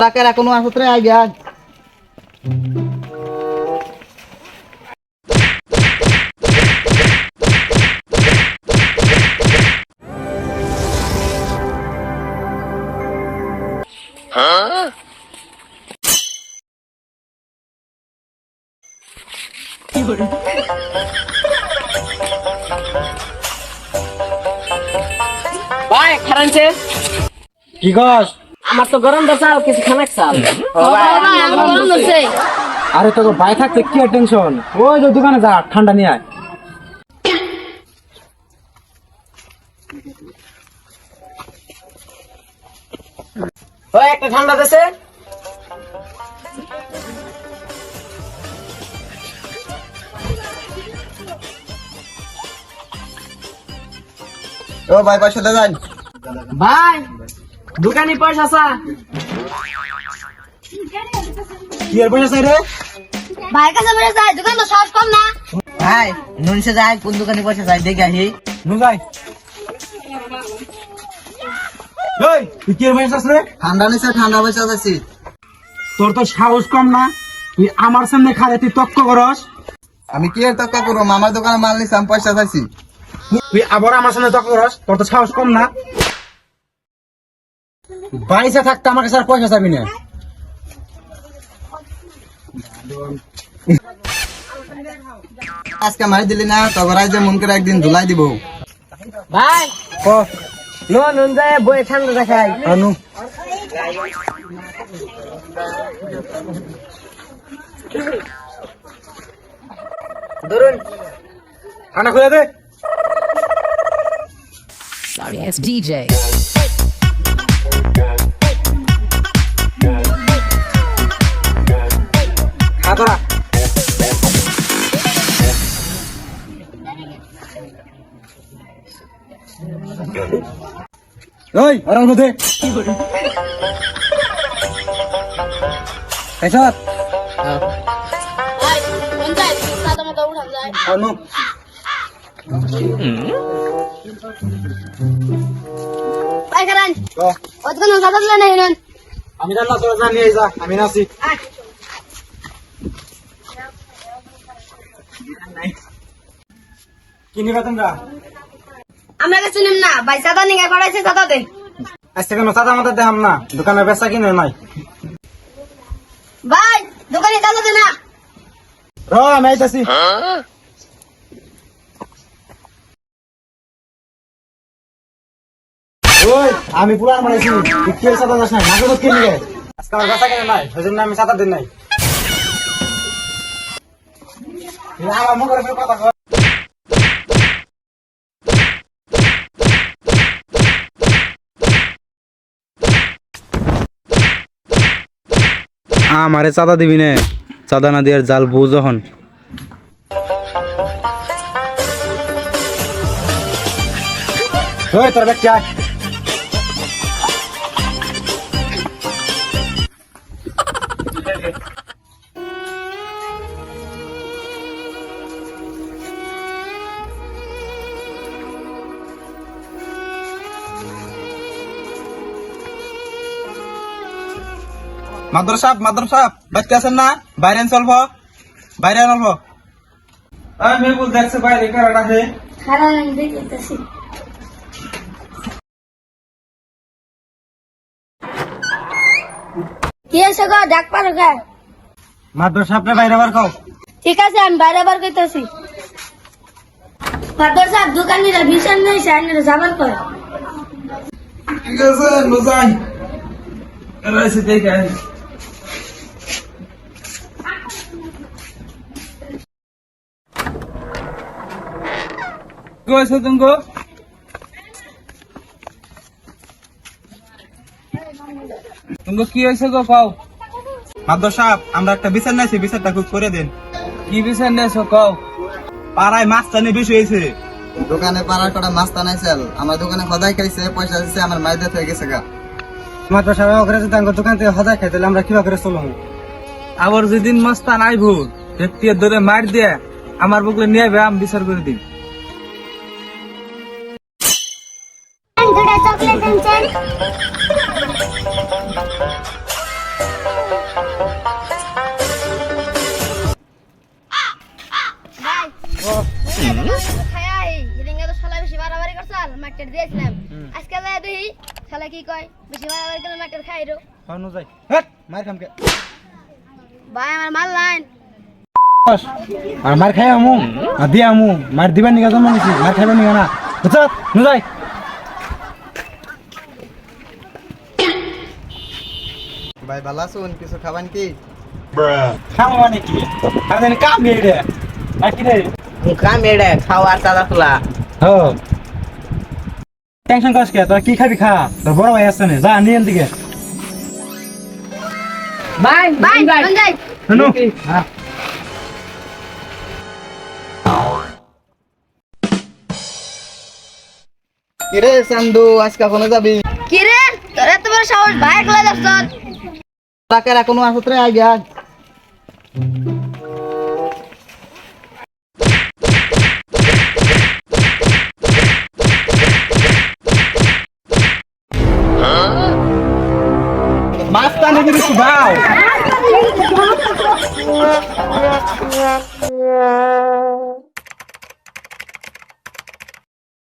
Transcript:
টাকার এখনো আসতে আই গিয়া ভাই খারানছে কি কস? আমার তো গরম চাল কিছু খানাক চাল আরে তোকে ভাই থাকতে কি আর টেনশন? ওই যে দোকানে যা, ঠান্ডা নিয়ে আয়। ওই একটা ঠান্ডা দেশে ও ভাই পয়সা দে যান ভাই দোকানে পয়সা আছে কি আর পয়সা চাই রে? ভাই কাছে বেড়ে যায় দোকান তো সাহস কম না। ভাই নুনসে যায় কোন দোকানে পয়সা যায় দেখে আহি নু যাই। এই তুই কি আর পয়সা চাস রে? ঠান্ডা নিছে ঠান্ডা পয়সা চাইছি তোর তো সাহস কম না, তুই আমার সামনে খারে তুই তক্ক করস। আমি কি আর টাকা করব আমার দোকানে মাল নিছি আমি পয়সা চাইছি তুই আবার আমার সামনে তক্ক করস, তোর তো সাহস কম না। বাড়িতে থাকতে আমার কাছে আর পয়সা চাবি না। আজকে মারি দিলি না তবে রাইজে মন করে একদিন ধুলাই দিব ভাই নুন যায় বই ঠান্ডা দেখাই অনু ধরুন খানা খুলে দে। Sorry ass DJ. খা তোরা। ওই আরাম দে। পেছাত ভাই কোন যায় সাদা মতো উঠা যায় অনু ভাই কারণ ক। ওই দোকান সাদা দিলে না হিরন আমি জানলা তোরা যা নিয়ে যা, আমি নাচি। কি নিবা তোমরা? আমরা কাছে নিম না ভাই সাদা নিয়ে পড়াইছে সাদা দে আজকে কেন সাদা মাথা দেখাম না, দোকানে বেচা কিনে নাই। ভাই দোকানে সাদা দে না র আমি আইতাছি। ওই আমি পুরান মারাইছি, তুই কি সাদা যাস না, নাকে তো কিনলে আজকে আমার বেচা কিনে নাই, সেজন্য আমি সাদা দিন নাই। আমার মুখের উপরে কথা কর। আমারে চাঁদা দিবি না, চাঁদা না দিয়ার জাল বউ যখন। ওই তোর ব্যক্তি আয়। মাদ্রাসা বাচ্চা আছেন না বাইরে চলব বাইরে চলব আমি বল দেখছে বাইরে কারণ আছে। খারাপ আমি দেখতেছি কি আছে গো ডাক পারো গা মাদ্রাসা আপনি বাইরে বার খাও। ঠিক আছে আমি বাইরে বার করতেছি ফাদার সাহেব দোকানিরা ভীষণ নেই সাইনের জামাল করে ঠিক আছে নজাই রাইছে দেখে কইছো তুমি? তুমি কি হয়েছে গো কও? মাদ্রাসা আমরা একটা বিচার নাইছি বিচারটা খুব করে দেন কি বিচার নিয়েছো কও? পাড়ায় মাছ টানে বেশি হয়েছে দোকানে পাড়ার কটা মাছ টানাইছিল আমার দোকানে খদাই খাইছে পয়সা দিচ্ছে আমার মাইদা হয়ে গেছে গা মাদ্রাসা ওখানে যদি আমার দোকান থেকে হজা খাই তাহলে আমরা কিভাবে করে চলবো? আবার যেদিন মস্তান আইব ব্যক্তি ধরে মার দিয়ে আমার বুকলে নিয়ে আমি বিচার করে দিই। দুটা চকলেট আনছেন খায়া হিরিঙ্গা তো শালা বেশি বাড়াবাড়ি করছাল মার্কেট দিয়েছিলাম আজকে যায় দেখি শালা কি কয় বেশি বাড়াবাড়ি করে মার্কেট খাইরো খাওয়ানো যায় হ্যাঁ মার খামকে ভাই আমার মাল লাইন আর মার খাই আমু আর দিয়ে আমু মার দিবার নিগা জন্ম নিছি মার খাইবার নিগা না বুঝছ নু যাই ভাই ভালো আছুন কিছু খাবেন কি খাওয়া মানে কি আর দেন কাম এড়ে আর কি রে মুখা মেড়ে খাওয়ার চালা খোলা হো টেনশন করিস কে তোর কি খাবি খা তোর বড় ভাই আসছে না যা নিয়ে দিকে ভাই ভাই কোন যাই শুনো হ্যাঁ কিরে চান্দু আজকে কোনো যাবি কি রে তোর এত বড় সাহস ভাই একলা যাচ্ছ টাকার এখনো আসত্রে আই গিয়া মাস্তা নিবি কিছু দাও